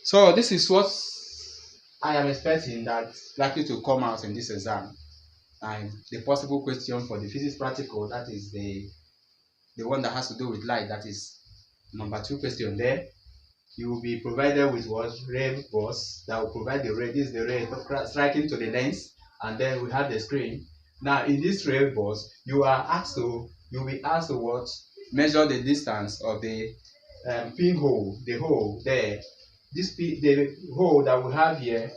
So this is what I am expecting that's likely to come out in this exam. And the possible question for the physics practical, that is the one that has to do with light, that is number 2 question there. You will be provided with what? Ray bus that will provide the ray. This is the ray striking to the lens, and then we have the screen. Now in this ray bus, you'll be asked to what? Measure the distance of the pinhole, the hole there. The hole that we have here,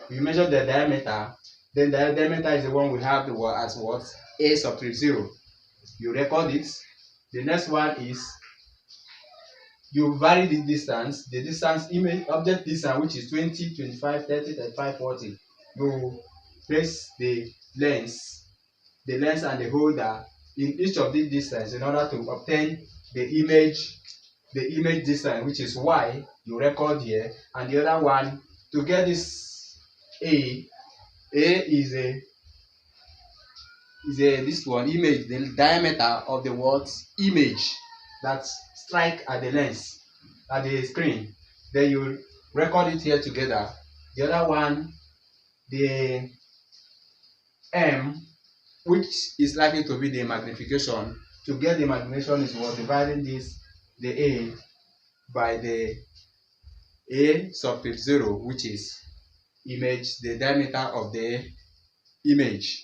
we measure the diameter. Then the diameter is the one we have as what? A sub 0. You record it. The next one is you vary the distance image object distance, which is 20, 25, 30, 35, 40. You place the lens and the holder in each of these distance in order to obtain the image distance, which is y. You record here, and the other one to get this a is this one image, the diameter of the what image that strike at the lens at the screen. Then you record it here together. The other one, the m, which is likely to be the magnification. To get the magnification is what? Dividing this, the a, by the a sub 0, which is image, the diameter of the image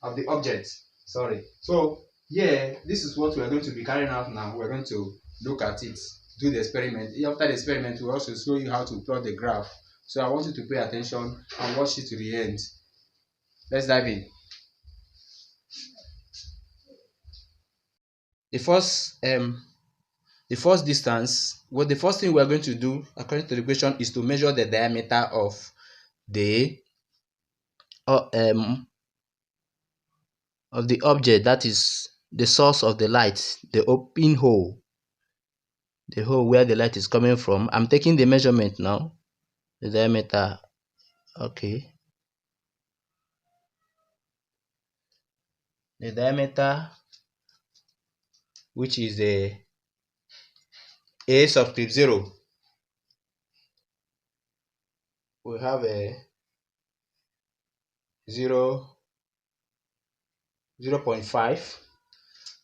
of the object. Sorry. So yeah, this is what we are going to be carrying out now. We're going to look at it, do the experiment. After the experiment, we'll also show you how to plot the graph. So I want you to pay attention and watch it to the end. Let's dive in. The first distance, the first thing we are going to do according to the equation is to measure the diameter of the object, that is the source of the light, the pinhole, the hole where the light is coming from. I'm taking the measurement now, the diameter. Okay, the diameter, which is the a sub 0. We have a 0.5.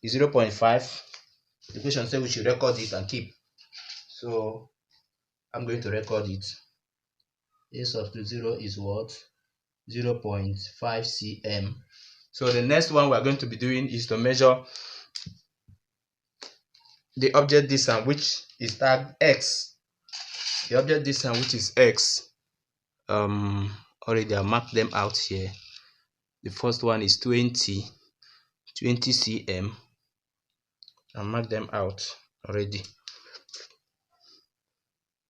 Is 0.5. The question says we should record it and keep. So I'm going to record it. A sub 0 is what? 0.5 cm. So the next one we are going to be doing is to measure the object distance, which is tagged x. The object distance, which is x, already I marked them out here. The first one is 20 cm. I marked them out already.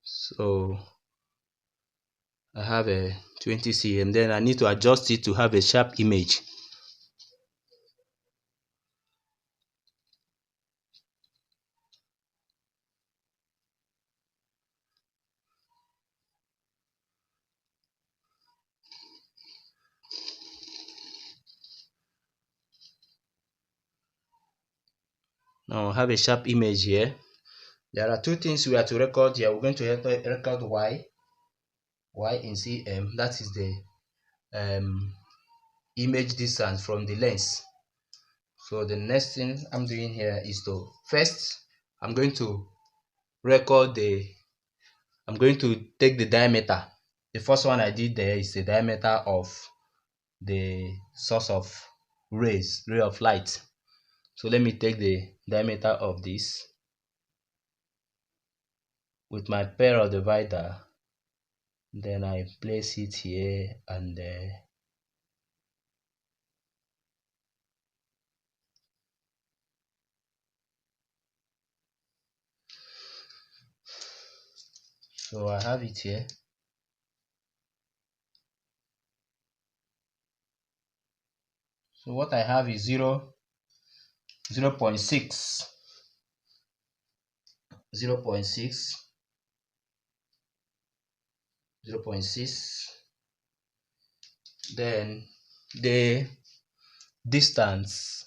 So I have a 20 cm. Then I need to adjust it to have a sharp image. Now I have a sharp image here. There are two things we have to record here. We're going to record y in cm. That is the image distance from the lens. So the next thing I'm doing here is to I'm going to take the diameter. The first one I did there is the diameter of the source of ray of light. So let me take the diameter of this with my pair of divider. Then I place it here and there. So I have it here. So what I have is 0.6 then the distance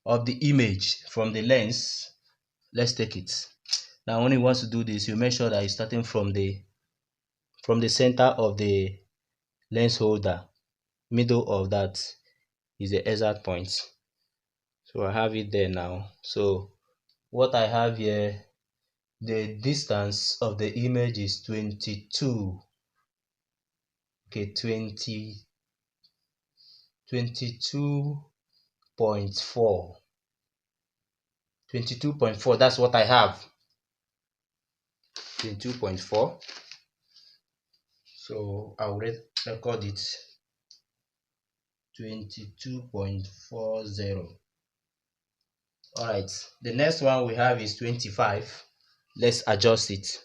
of the image from the lens, let's take it. Now when you want to do this, you make sure that you're starting from the center of the lens holder. Middle of that is the exact point. So I have it there now. So what I have here, the distance of the image is 22. Okay, 22.4. 22.4, that's what I have. 22.4. So I'll record it. 22.40. Alright, the next one we have is 25. Let's adjust it.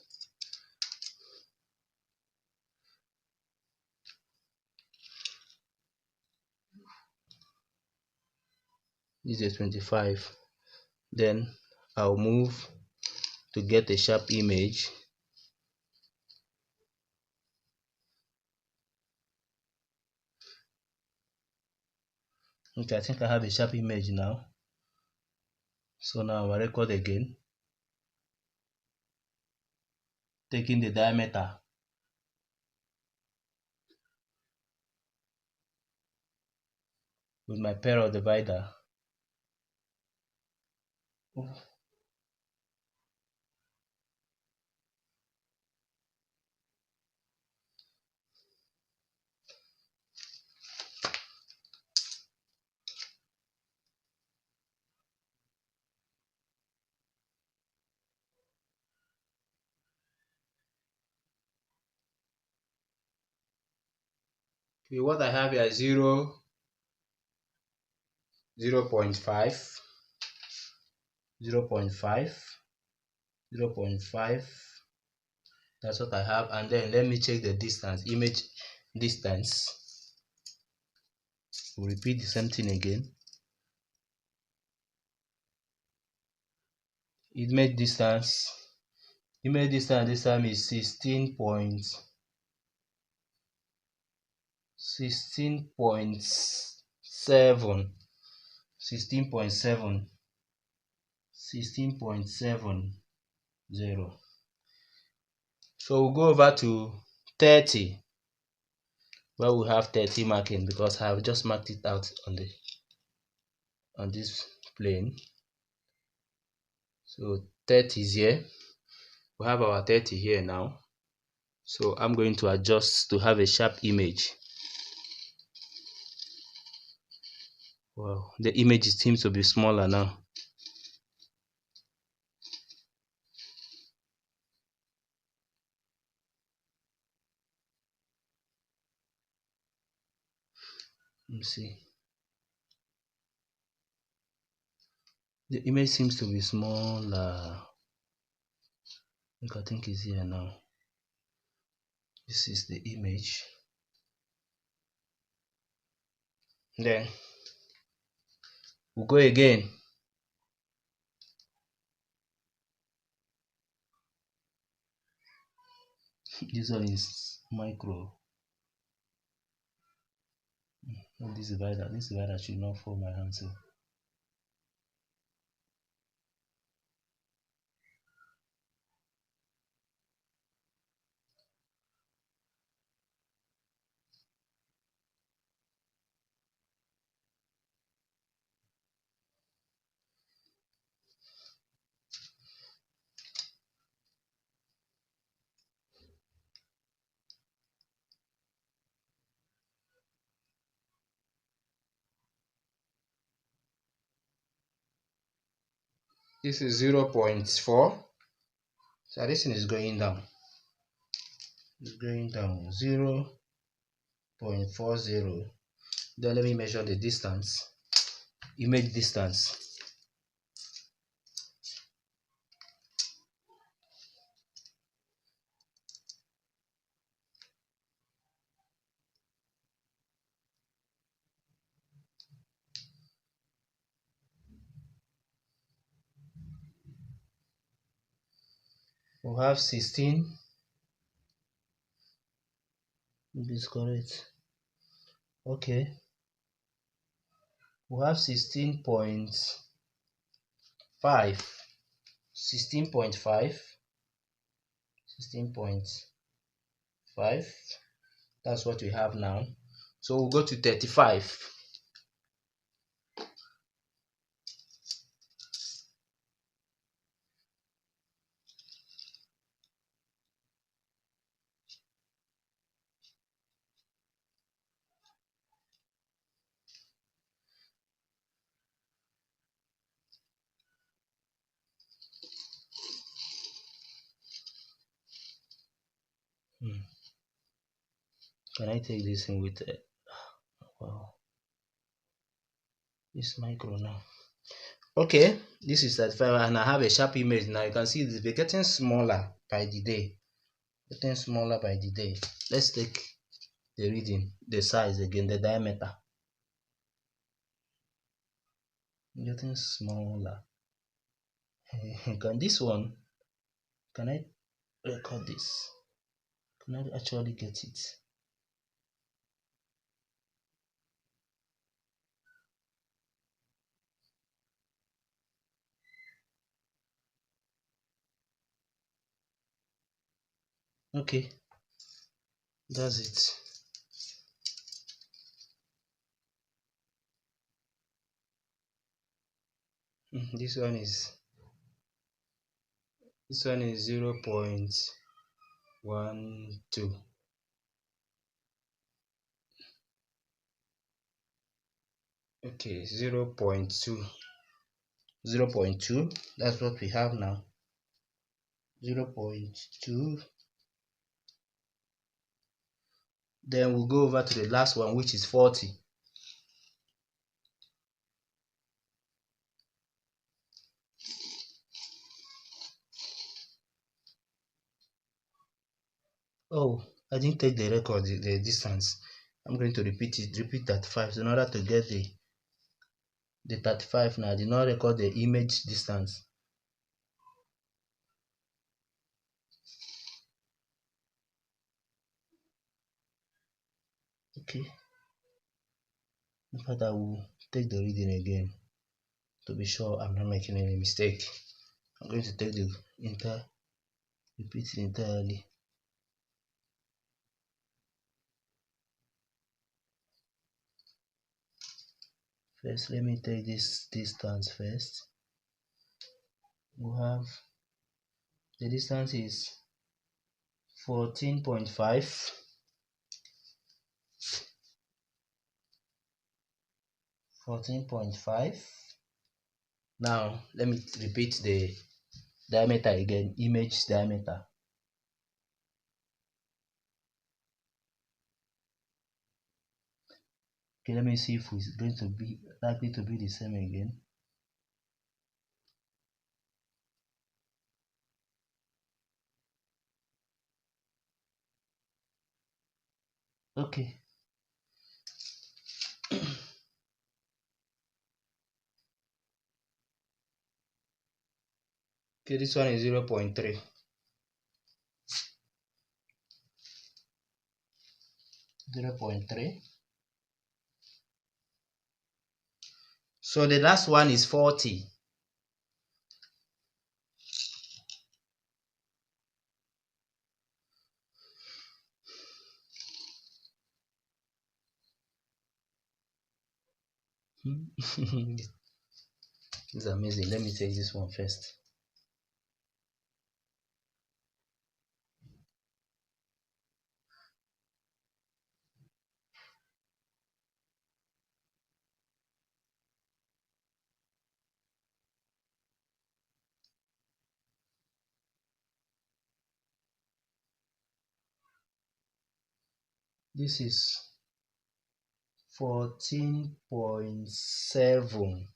This is 25. Then I'll move to get a sharp image. Okay, I think I have a sharp image now. So now I record again, taking the diameter. With my parallel divider. Okay, what I have here is 0.5, 0.5, 0.5. That's what I have. And then let me check the distance, image distance. We'll repeat the same thing again. Image distance this time is 16.7. 16.70. So we'll go over to 30, where we have 30 marking, because I have just marked it out on this plane. So 30 is here. We have our 30 here now. So I'm going to adjust to have a sharp image. Wow, the image seems to be smaller now. Let me see. The image seems to be smaller. I think it's here now. This is the image. Then we'll go again. This one is micro. This divider should not fall my hand. So this is 0.4. So this thing is going down. It's going down. 0.40. Then let me measure the distance. Image distance. We have 16. This is correct. Okay. We have 16.5. 16.5. 16.5. That's what we have now. So we'll go to 35. Can I take this in with wow, this micro now? Okay, this is 35 and I have a sharp image now. You can see it's getting smaller by the day. Getting smaller by the day. Let's take the reading, the size again, the diameter. Getting smaller. Can this one, can I record this? Can I actually get it? Okay, that's it. This one is 0.12. Okay, 0.2. 0.2. That's what we have now. 0.2. Then we'll go over to the last one, which is 40. Oh, I didn't take the record, the distance. I'm going to repeat 35. So in order to get the 35 now, I did not record the image distance. Okay. In fact, I will take the reading again to be sure I'm not making any mistake. I'm going to take the repeat it entirely. First, let me take this distance first. We have the distance is 14.5. 14.5. Now let me repeat the diameter again, image diameter. Okay, let me see if it's going to be likely to be the same again. Okay. Okay, this one is 0.3. 0.3. So the last one is 40. It's amazing. Let me take this one first. This is 14.7.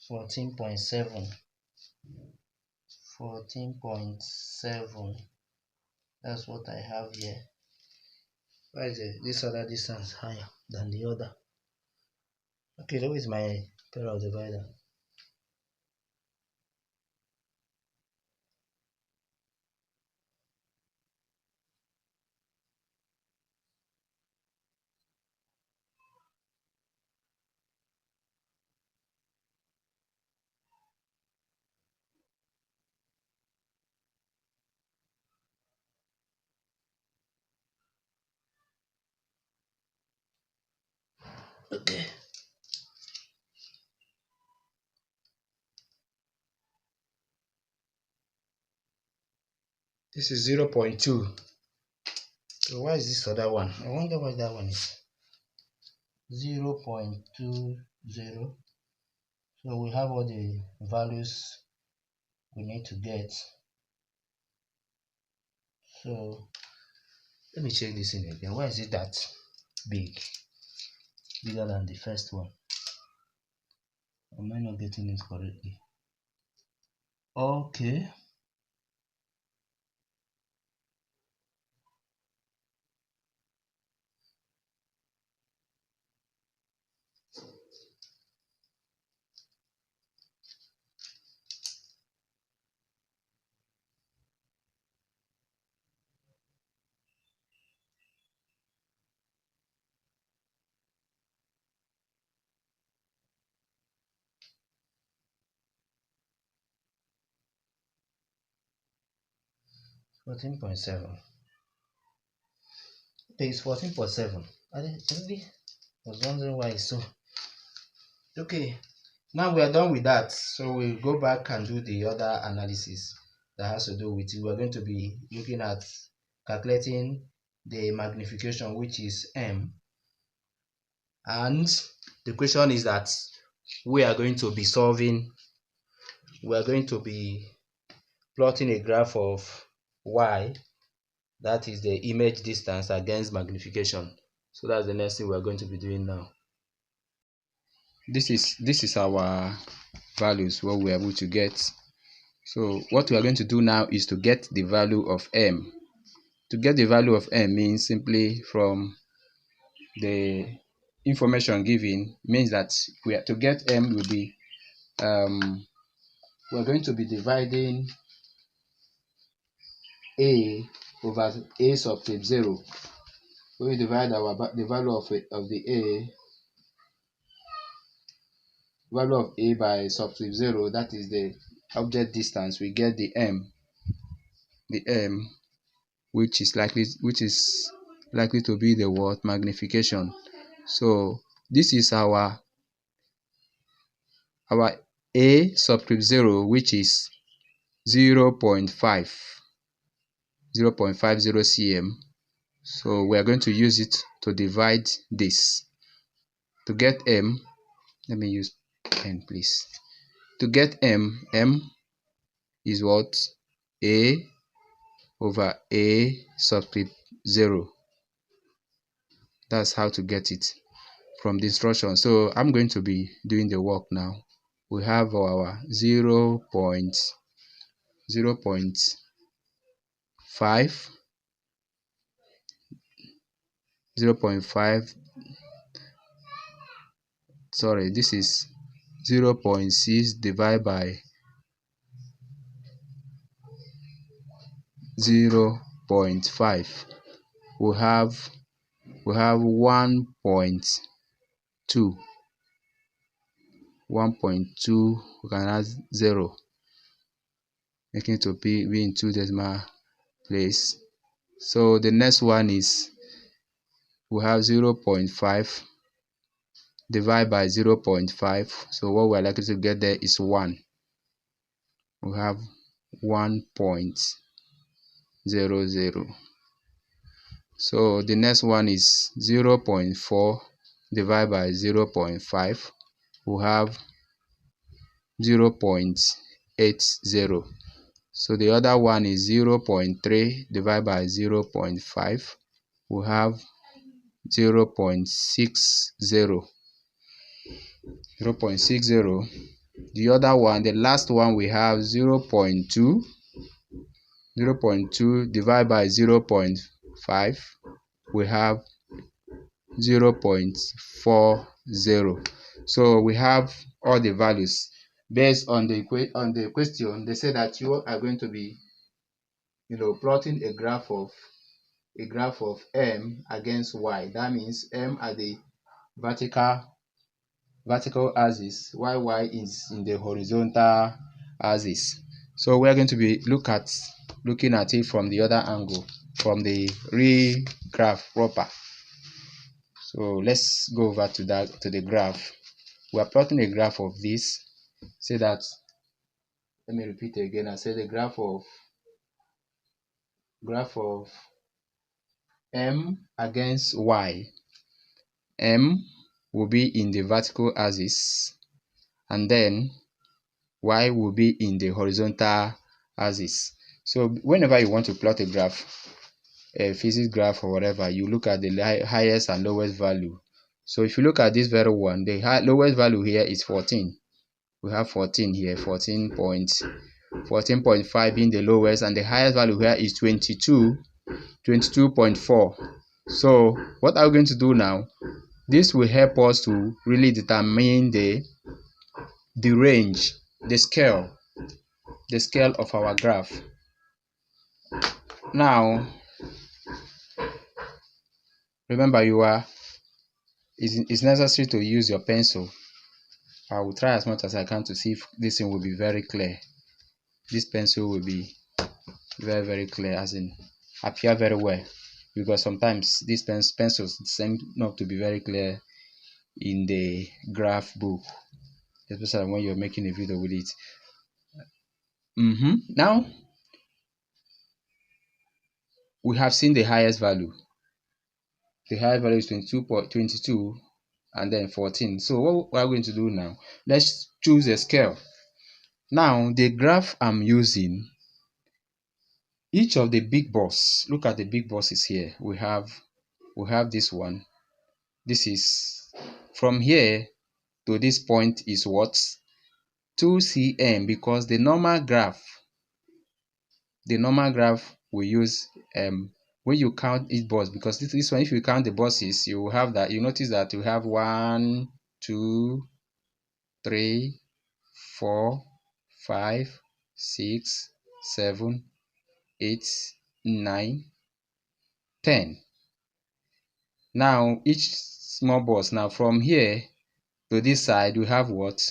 14.7. 14.7. That's what I have here. Why is this other distance higher than the other? Okay, that is my pair of divider. Okay. This is 0.2. So why is this other one? I wonder why that one is 0.20. So we have all the values we need to get. So let me check this in again. Why is it that big? Bigger than the first one? Am I not getting it correctly? Okay. $14.7. Okay, it's 14.7. I really was wondering why it's so. Okay, now we are done with that. So we'll go back and do the other analysis that has to do with it. We're going to be looking at calculating the magnification, which is M. And the question is that we are going to be plotting a graph of Y, that is the image distance against magnification. So that's the next thing we're going to be doing now. This is our values, what we're able to get. So what we are going to do now is to get the value of M. To get the value of M means simply from the information given, means that we are to get M will be we're going to be dividing A over A subscript 0. We divide the value of A by subscript 0, that is the object distance. We get the M, which is likely to be the word magnification. So this is our A subscript 0, which is 0.50 cm. So we are going to use it to divide this. To get M, let me use pen please. To get M is what? A over A subscript 0. That's how to get it from the instruction. So I'm going to be doing the work now. We have our 0.5, sorry, this is 0.6 divided by 0.5. We have 1.2. We can add 0, making it to be in 2 decimal place. So the next one is we have 0.5 divided by 0.5. So what we're likely to get there is 1. We have 1.00. So the next one is 0.4 divided by 0.5. We have 0.80. So the other one is 0.3 divided by 0.5. We have 0.60. The other one, the last one, we have 0.2 divided by 0.5. We have 0.40. So we have all the values based on the question. They say that you are going to be plotting a graph of M against Y. That means M at the vertical axis, while Y is in the horizontal axis. So we are going to be looking at it from the other angle, from the real graph proper. So let's go over to the graph. We are plotting a graph of this. Say that, let me repeat again. I say the graph of M against Y. M will be in the vertical axis, and then Y will be in the horizontal axis. So whenever you want to plot a graph, a physics graph or whatever, you look at the highest and lowest value. So if you look at this very one, the lowest value here is 14. We have 14 here, 14.5 being the lowest, and the highest value here is 22.4. So what are we going to do now? This will help us to really determine the range, the scale of our graph. Now, remember, it's necessary to use your pencil. I will try as much as I can to see if this thing will be very clear. This pencil will be very, very clear, as in appear very well, because sometimes these pencils seem not to be very clear in the graph book, especially when you're making a video with it. Now we have seen the highest value. The highest value is 22 and then 14. So what we are going to do now, let's choose a scale. Now the graph I'm using, each of the big boss, look at the big bosses here. We have this one. This is from here to this point is what? 2 cm, because the normal graph we use when you count each boss, because this one, if you count the bosses, you will have that, you notice that you have 1, 2, 3, 4, 5, 6, 7, 8, 9, 10. Now each small boss, now from here to this side, we have what?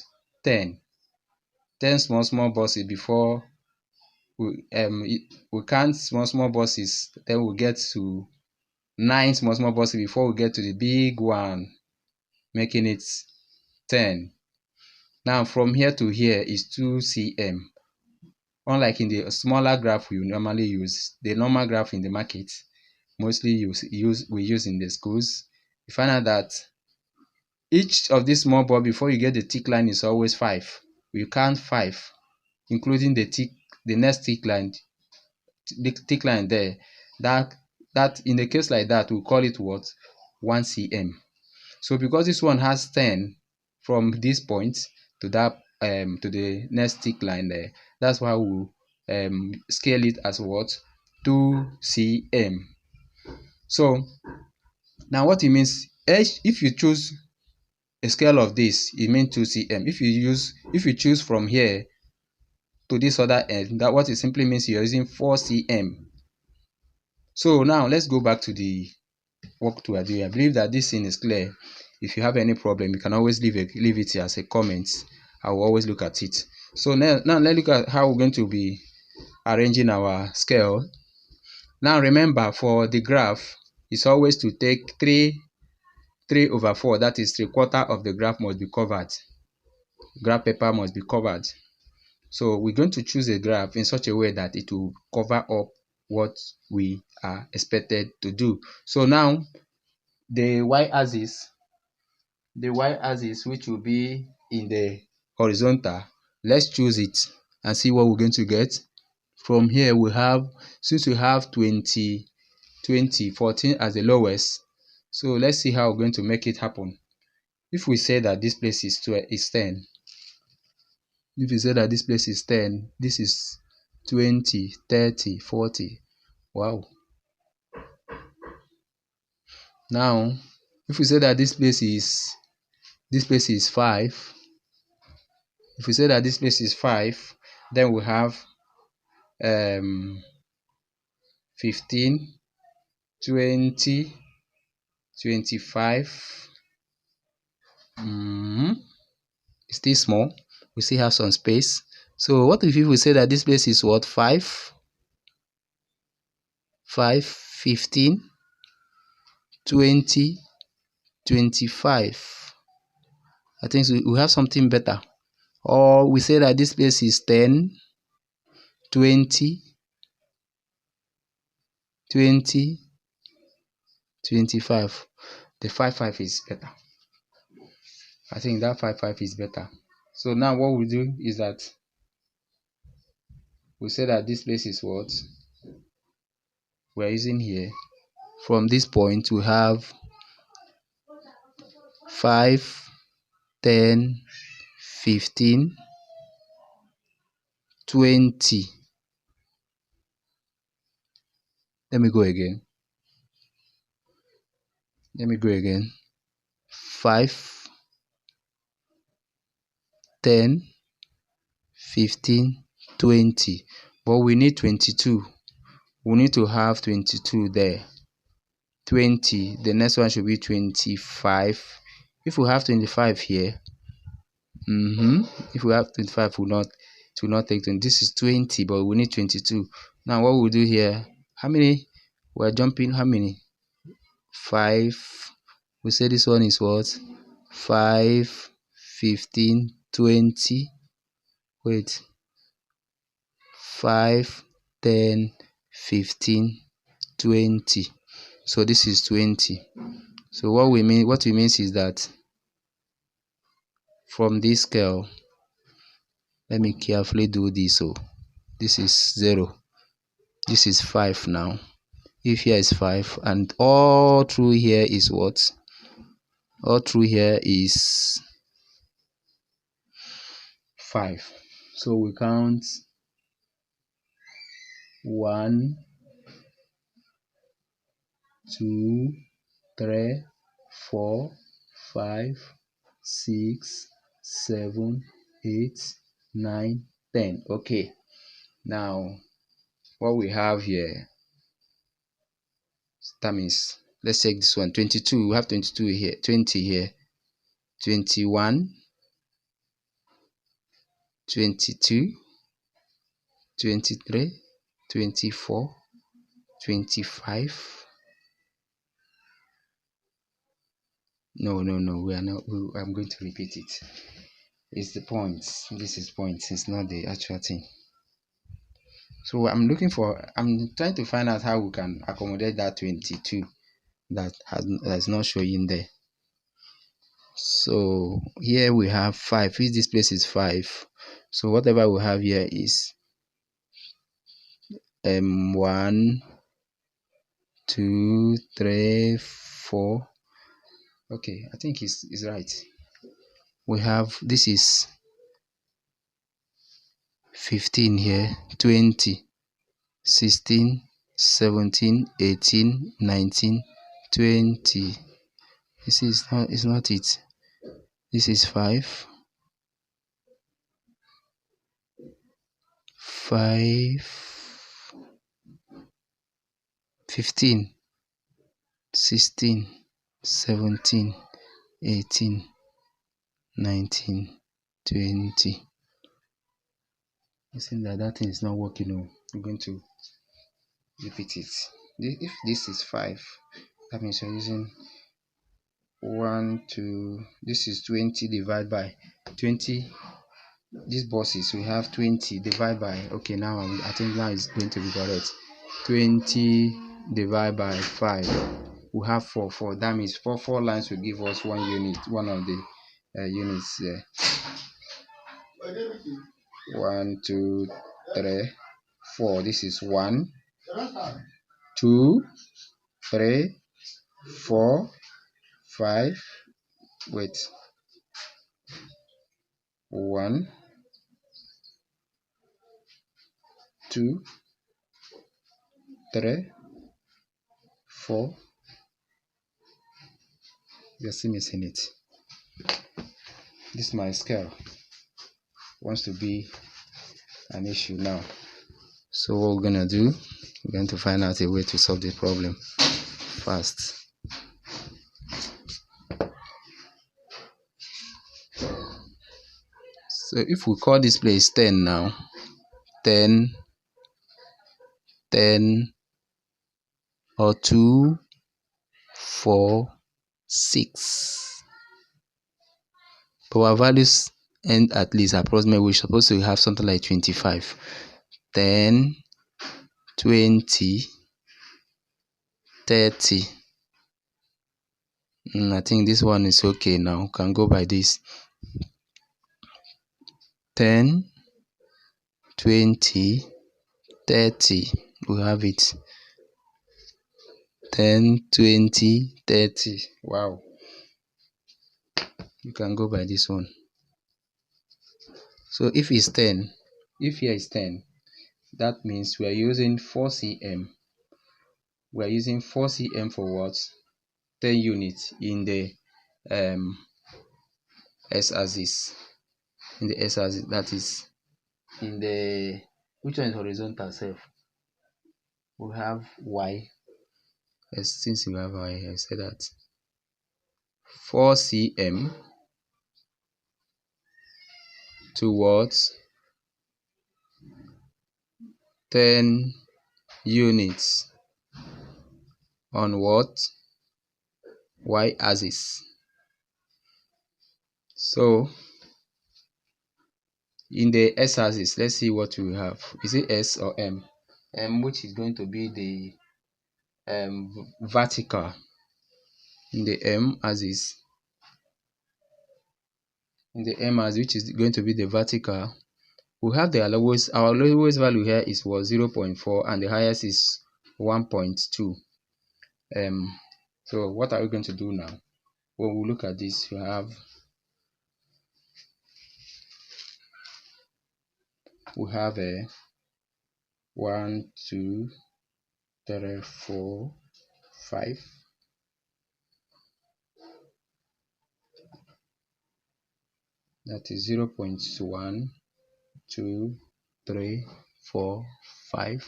10 small bosses before we count small bosses, then we'll get to 9 small bosses before we get to the big one, making it 10. Now from here to here is 2 cm. Unlike in the smaller graph we normally use, the normal graph in the market, mostly we use in the schools, you find out that each of these small ball before you get the thick line is always 5. You count 5, including the next thick line, there. That in the case like that, we call it what? 1 cm. So because this one has 10 from this point to that to the next thick line there, that's why we scale it as what? 2 cm. So now what it means, if you choose a scale of this, it means 2 cm. If you choose from here to this other end, that what it simply means you're using 4 cm. So now let's go back to the work we are doing. I believe that this thing is clear. If you have any problem, you can always leave it here as a comment. I will always look at it. So now let's look at how we're going to be arranging our scale. Now remember, for the graph, it's always to take 3/4, that is 3/4 of the graph must be covered. Graph paper must be covered. So we're going to choose a graph in such a way that it will cover up what we are expected to do. So now the y-axis, which will be in the horizontal, let's choose it and see what we're going to get. From here we have, since we have 14 as the lowest, so let's see how we're going to make it happen. If we say that this place is 10, if you say that this place is 10, this is 20, 30, 40. Wow. Now if we say that this place is 5, if we say that this place is 5, then we have 15, 20, 25. It's still small, we still have some space. So what if we say that this place is what? 5, 15, 20, 25. I think we have something better. Or we say that this place is 10, 20, 20, 25. The 5 is better. I think that 5 is better. So now what we do is that we say that this place is what we're using here. From this point we have 5, 10, 15, 20. Let me go again. 5, 10, 15, 20. But we need 22. We need to have 22 there. 20. The next one should be 25. If we have 25 here, if we have 25, it will not take 20. This is 20, but we need 22. Now what we'll do here, how many? We're jumping how many? 5. We say this one is what? 5, 15, 20. Wait. 5, 10, 15, 20. So this is 20. So what we mean is that from this scale, let me carefully do this. So this is 0. This is 5 now. If here is 5, and all through here is what? All through here is 5. So we count 1, 2, 3, 4, 5, 6, 7, 8, 9, 10. Okay. Now what we have here, that means let's take this one. 22. We have 22 here, 20 here, 21, 22, 23, 24, 25. No, we are not. I'm going to repeat it. It's the points. This is points. It's not the actual thing. So I'm trying to find out how we can accommodate that 22 that's not showing there. So here we have 5. If this place is 5, so whatever we have here is 1, 2, 3, 4. Okay, I think it's right. We have, this is 15 here, 20, 16, 17, 18, 19, 20. This is not it. This is 5, 15, 16, 17, 18, 19, 20. It seems that thing is not working. No, I'm going to repeat it. If this is 5, that means you're using 1, 2. This is 20 divided by 20. These bosses, we have 20 divided by, okay, now I think now it's going to be correct. 20 divided by 5. We have 4. That means 4 lines will give us 1 unit, one of the units there. 1, 2, 3, 4. This is 1, 2, 3, 4, 5. Wait. 1, 2, 3, 4. You're still missing it. This my scale wants to be an issue now. So what we're gonna do, we're going to find out a way to solve the problem fast. So if we call this place 10 now, 10, 10, or 2, 4, 6. But our values end at least approximately. We're supposed to have something like 25. 10, 20, 30. I think this one is okay now. We can go by this. 10, 20, 30. We have it. 10, 20, 30. Wow. You can go by this one. So if it's 10, if here is 10, that means we are using 4 cm. We are using 4 cm for what? 10 units in the s-axis. In the s-axis, that is in the, which one is horizontal self? We have y. Since we have y, I said that 4 cm towards 10 units on what? Y axis. So in the s axis, let's see what we have. Is it s or m? M, which is going to be the vertical. In the m axis, which is going to be the vertical, we have the lowest. Our lowest value here is 0.4 and the highest is 1.2. So what are we going to do now? When we look at this, we have a 1, 2, 3, 4, 5. That is 0.1, 2, 3, 4, 5,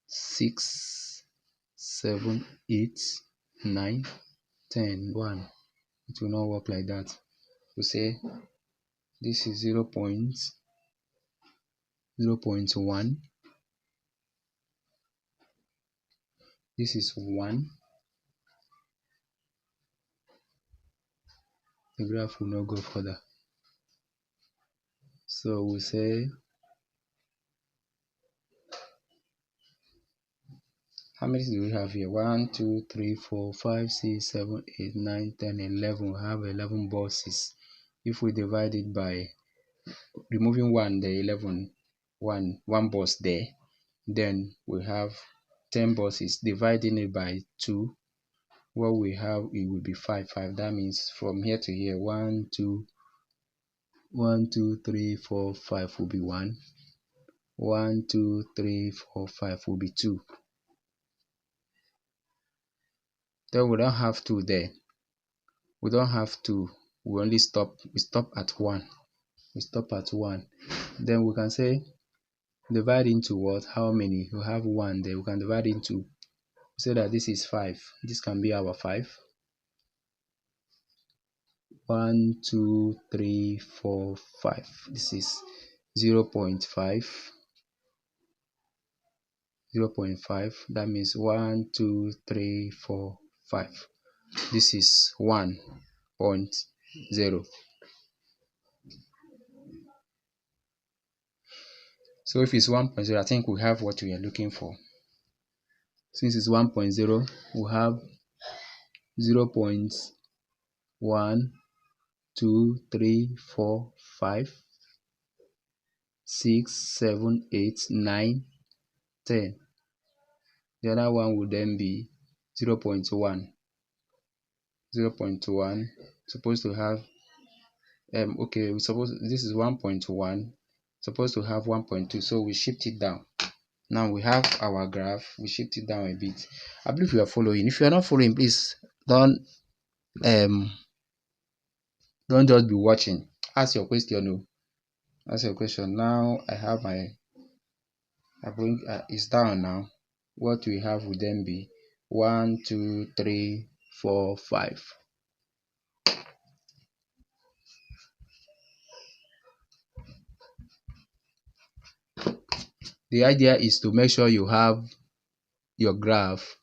6, 7, 8, 9, 10. 1. It will not work like that. We say this is 0.1. This is 1. The graph will not go further. So we say, how many do we have here? 1, 2, 3, 4, 5, 6, 7, 8, 9, 10, 11. We have 11 buses. If we divide it by removing 1, the 11, one bus there, then we have 10 buses. Dividing it by 2, what we have, it will be 5. That means from here to here, 1, 2, 3, 4, 5 will be 1. 1, 2, 3, 4, 5 will be 2. Then we don't have 2 there. We don't have 2. We only stop. We stop at 1. We stop at 1. Then we can say divide into what? How many? We have 1 there. We can divide into. Say that this is 5. This can be our 5. 1, 2, 3, 4, 5. This is 0.5. 0.5. That means 1, 2, 3, 4, 5. This is 1.0. So if it's 1.0, I think we have what we are looking for. Since it's 1.0, we have 0.1, 2, 3, 4, 5, 6, 7, 8, 9, 10. The other one would then be 0.1. 0.1. Supposed to have okay, we suppose this is 1.1, supposed to have 1.2, so we shift it down. Now we have our graph. We shift it down a bit. I believe you are following. If you are not following, please don't just be watching. Ask your question. Ask your question. Now I have my, I bring it's down now. What we have would then be 1, 2, 3, 4, 5. The idea is to make sure you have your graph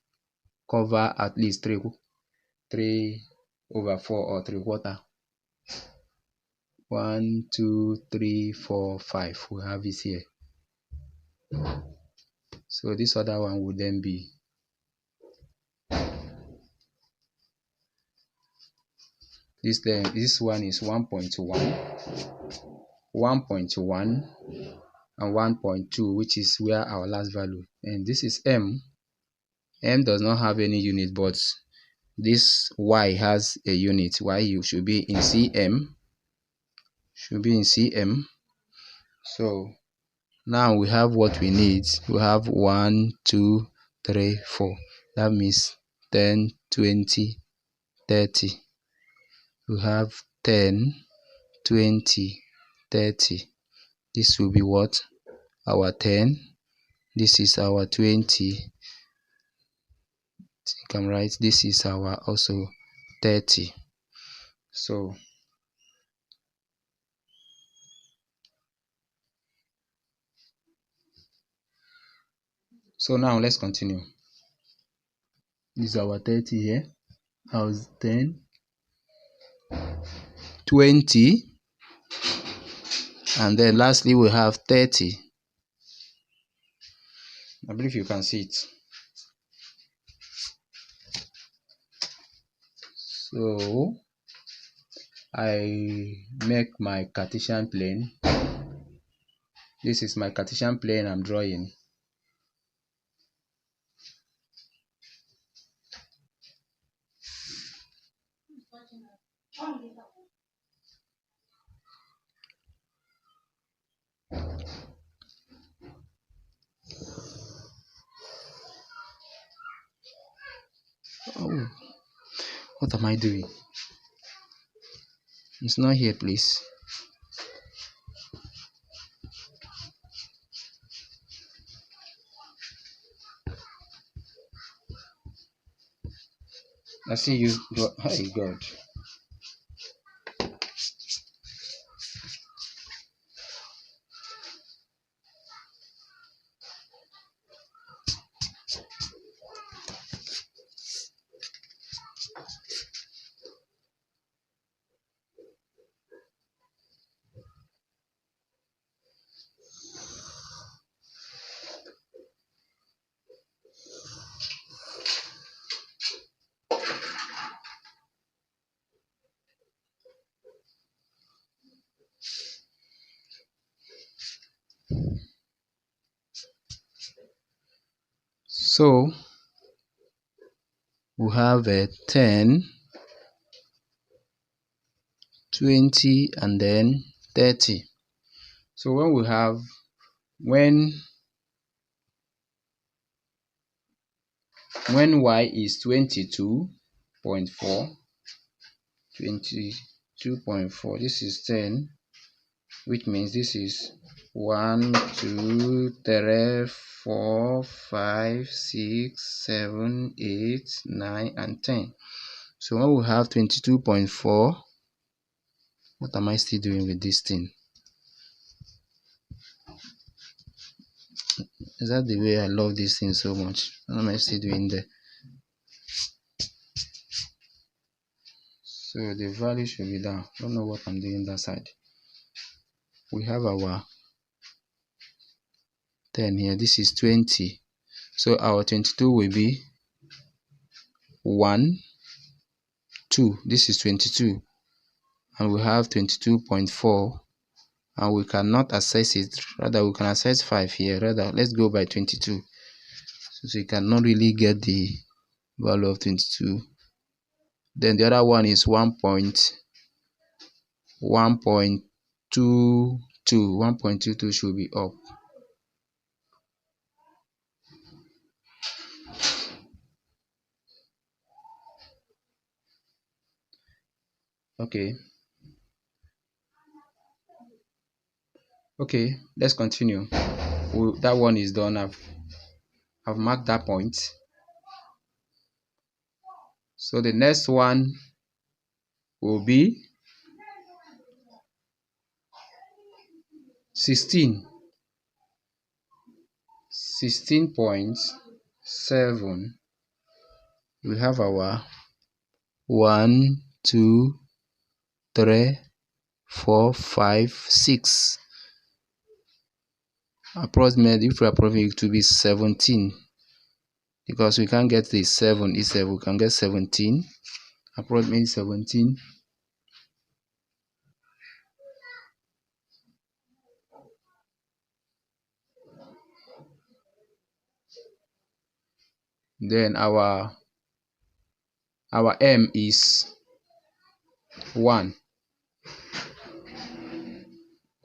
cover at least 3/4 or 3/4. 1, 2, 3, 4, 5. We have it here. So this other one would then be this one is 1.1, 1.1, and 1.2, which is where our last value. And this is M. M does not have any unit, but this Y has a unit. Y should be in cm. So now we have what we need. We have 1, 2, 3, 4. That means 10, 20, 30. We have 10, 20, 30. This will be what? Our 10. This is our 20. You can write this is our also 30. So now let's continue. This is our 30 here. Our 10, 20, and then lastly we have 30. I believe you can see it. So I make my Cartesian plane. This is my Cartesian plane I'm drawing. Oh, what am I doing? It's not here, please. I see you. Hey, God. So we have a 10, 20, and then 30. So when we have when y is 22.4, 22.4, this is 10, which means this is 1, 2, 3, 4, 5, 6, 7, 8, 9, and 10. So when we have 22.4, what am I still doing with this thing? Is that the way I love this thing so much? What am I still doing there? So the value should be down. I don't know what I'm doing that side. We have our 10 here. This is 20. So our 22 will be 1, 2. This is 22. And we have 22.4. And we cannot access it. Rather, we can access 5 here. Rather, let's go by 22. So you cannot really get the value of 22. Then the other one is 1.22. 1.22 should be up. Okay, let's continue. That one is done. I've marked that point. So the next one will be 16.7. we have our 1, 2, 3, 4, 5, 6. Approximately, if we approximate, it to be 17, because we can't get the 7 itself, we can get 17, approximately 17. Then our M is 1.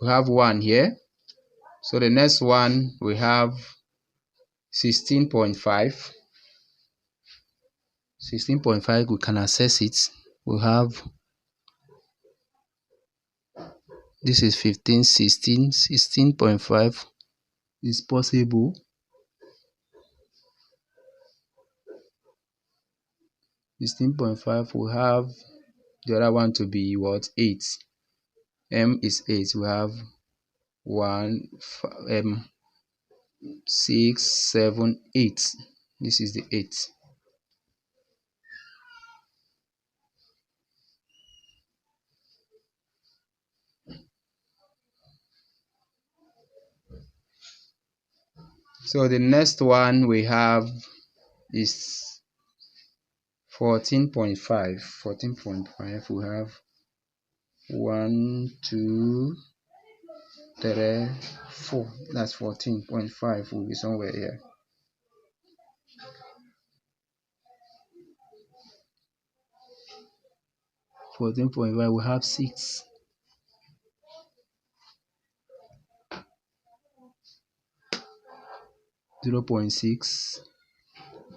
We have 1 here. So the next one we have 16.5. 16.5, we can access it. We have, this is 15, 16, 16.5 is possible. 16.5, we have the other one to be what? 8. M is 8. We have 1, 6, 7, 8. This is the 8. So the next one we have is 14.5. 14.5, we have 1, 2, 3, 4. That's 14.5, will be somewhere here. We have 6. 0.6.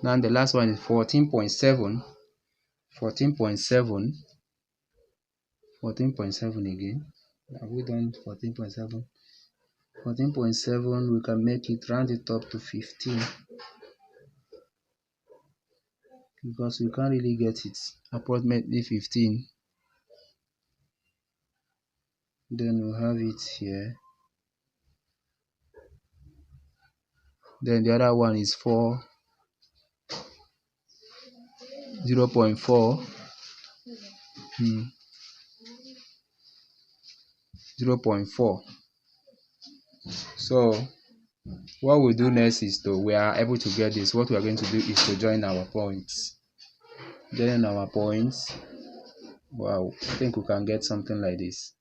Now the last one is 14.7. 14.7. 14.7 again. Have we done 14.7? 14.7, we can make it, round it up to 15, because we can't really get it. Approximately 15. Then we'll have it here. Then the other one is 4. 0.4. 0.4. So what we do next is we are able to get this. What we are going to do is to join our points. Join our points. Wow, I think we can get something like this.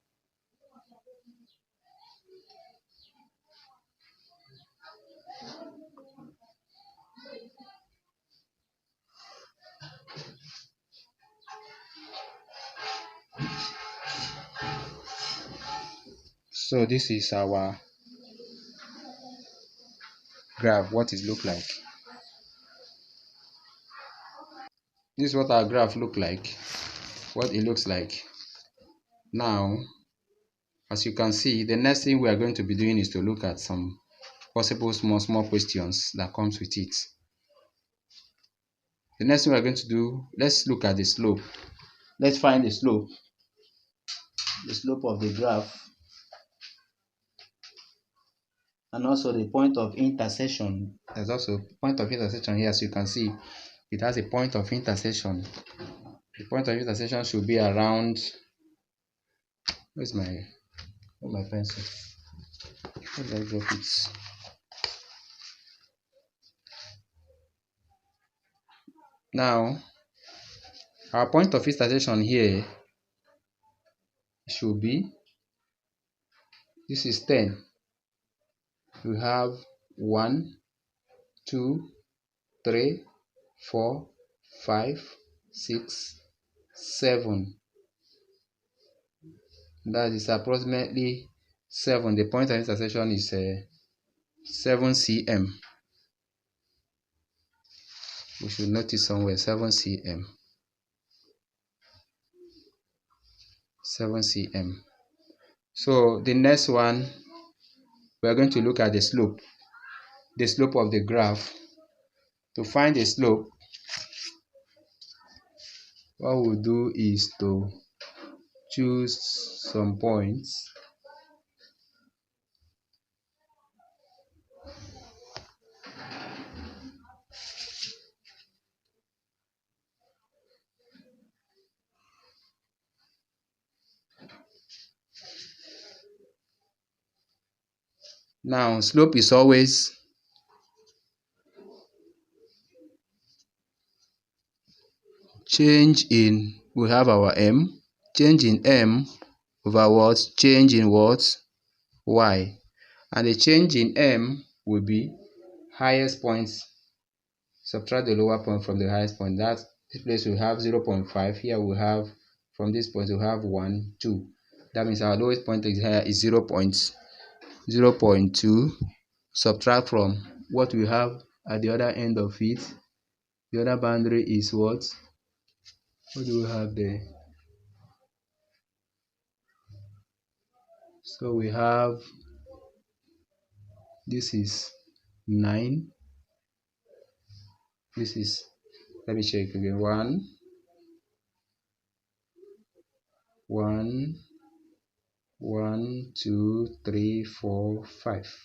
So this is our graph, what it look like. This is what our graph look like, what it looks like. Now, as you can see, the next thing we are going to be doing is to look at some possible small questions that comes with it. The next thing we are going to do, let's look at the slope. Let's find the slope of the graph, and also the point of intersection. There's also a point of intersection here. As you can see, it has a point of intersection. The point of intersection should be around, where's my pencil? Where did I drop it? Now, our point of intersection here should be, this is 10. We have 1, 2, 3, 4, 5, 6, 7. That is approximately 7. The point of intersection is 7 cm. We should notice somewhere 7 cm. 7 cm. So the next one, we are going to look at the slope of the graph. To find the slope, what we'll do is to choose some points. Now slope is always change in, we have our m, change in m over what? Change in what? Y. And the change in m will be highest points, subtract the lower point from the highest point. That this place we have 0.5, here we have, from this point we have 1, 2. That means our lowest point is here is 0.2, subtract from what we have at the other end of it. The other boundary is what? What do we have there? So we have, this is 9, this is, let me check again, 1, 2, 3, 4, 5.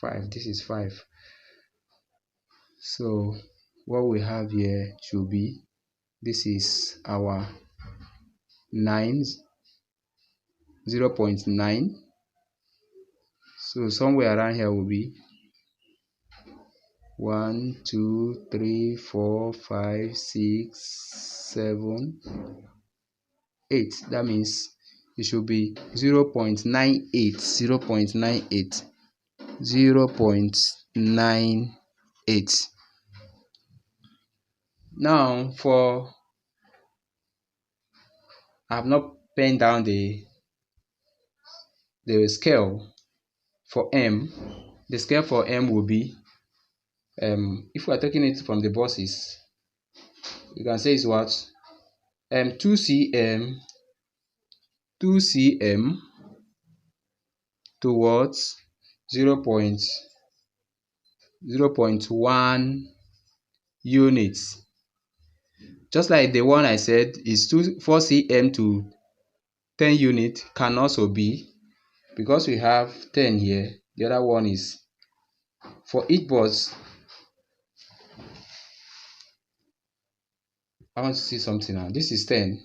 5, this is 5. So what we have here should be, this is our 9, 0.9. So somewhere around here will be 1, 2, 3, 4, 5, 6, 7, 8. That means it should be 0.98, 0.98, 0.98. Now for, I have not penned down the scale for m. The scale for m will be, if we are taking it from the bosses, you can say is what? 2 cm towards 0.1 units. Just like the one I said is 4 cm to 10 units can also be, because we have 10 here, the other one is, for each boss, I want to see something now. This is 10.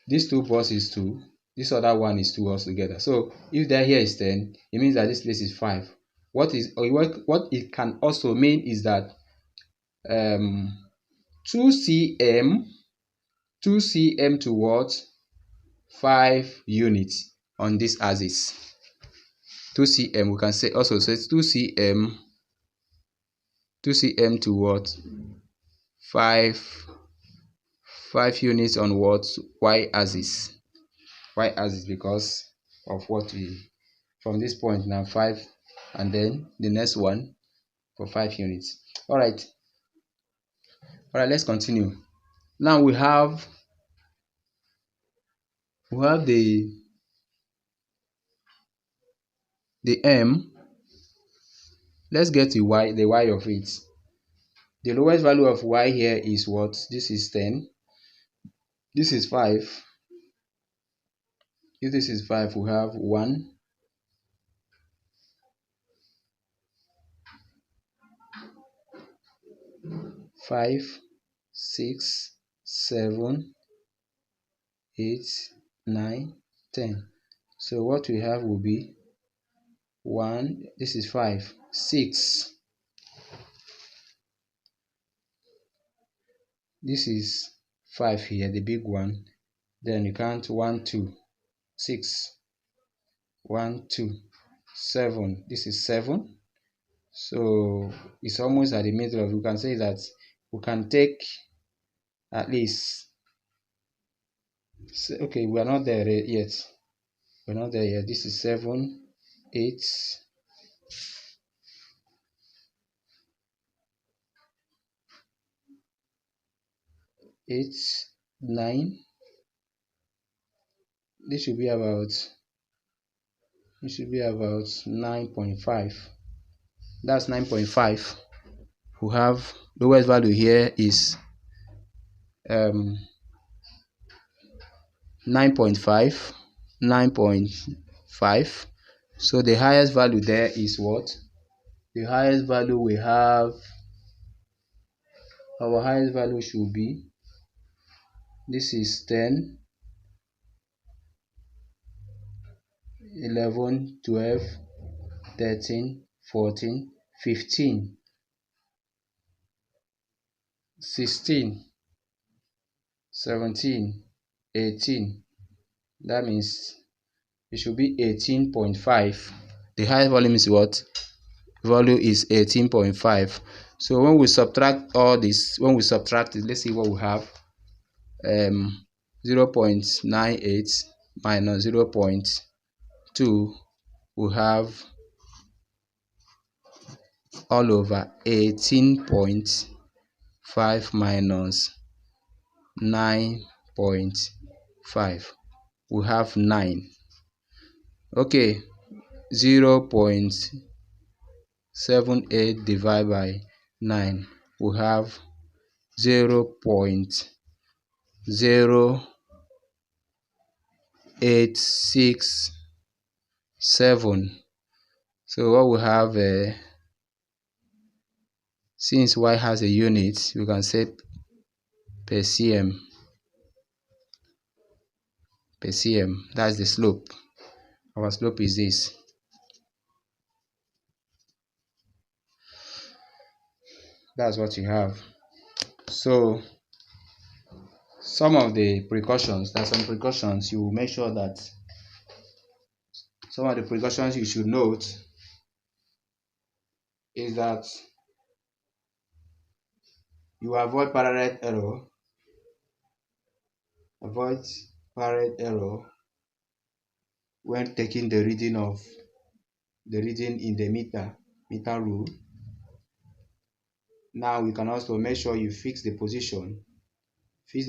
This 2 boss is 2. This other one is 2 altogether. So if that here is 10, it means that this place is 5. What it can also mean is that 2 cm towards 5 units on this axis. 2 cm, we can say also say 2 cm to what? 5 units on what? Y axis. Y axis, because of what we, from this point now 5, and then the next one for 5 units. All right, let's continue. Now we have the m. Let's get the y of it. The lowest value of y here is what? This is 10. This is 5. If this is 5, we have 1, 5, 6, 7, 8, 9, 10. So what we have will be 1, this is 5, 6. This is 5 here, the big one. Then you count 1, 2, 6, 1, 2, 7. This is 7. So it's almost at the middle of, we can say that we can take at least, okay, we are not there yet. We're not there yet. This is 7, 8, 9. This should be about 9.5. That's 9.5. We have lowest value here is 9.5. 9.5. So the highest value there is what? The highest value we have, our highest value should be, this is 10. 11, 12, 13, 14, 15, 16, 17, 18. That means it should be 18.5. The highest volume is what? Value is 18.5. So when we subtract all this, when we subtract it, let's see what we have. 0.98 minus 0.2, we have all over 18.5 minus 9.5. We have 9. Okay, 0.78 divided by 9. We have 0.0867. So what we have, since y has a unit, we can say per cm. Per cm, that's the slope. Our slope is this. That's what you have. So some of the precautions, there's some precautions you will make sure that some of the precautions you should note is that you avoid parallel error. Avoid parallel error when taking the reading in the meter rule. Now we can also make sure you fix the position. Fix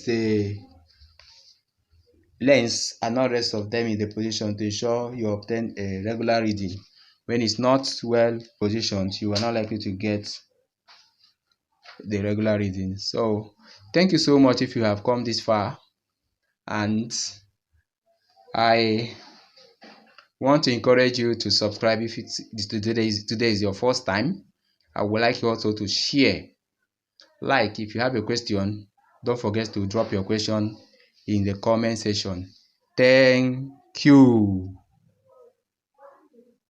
the lens and not rest of them in the position to ensure you obtain a regular reading. When it's not well positioned, you are not likely to get the regular reading. So thank you so much if you have come this far, and I want to encourage you to subscribe if today is your first time. I would like you also to share. Like, if you have a question, don't forget to drop your question in the comment section. Thank you.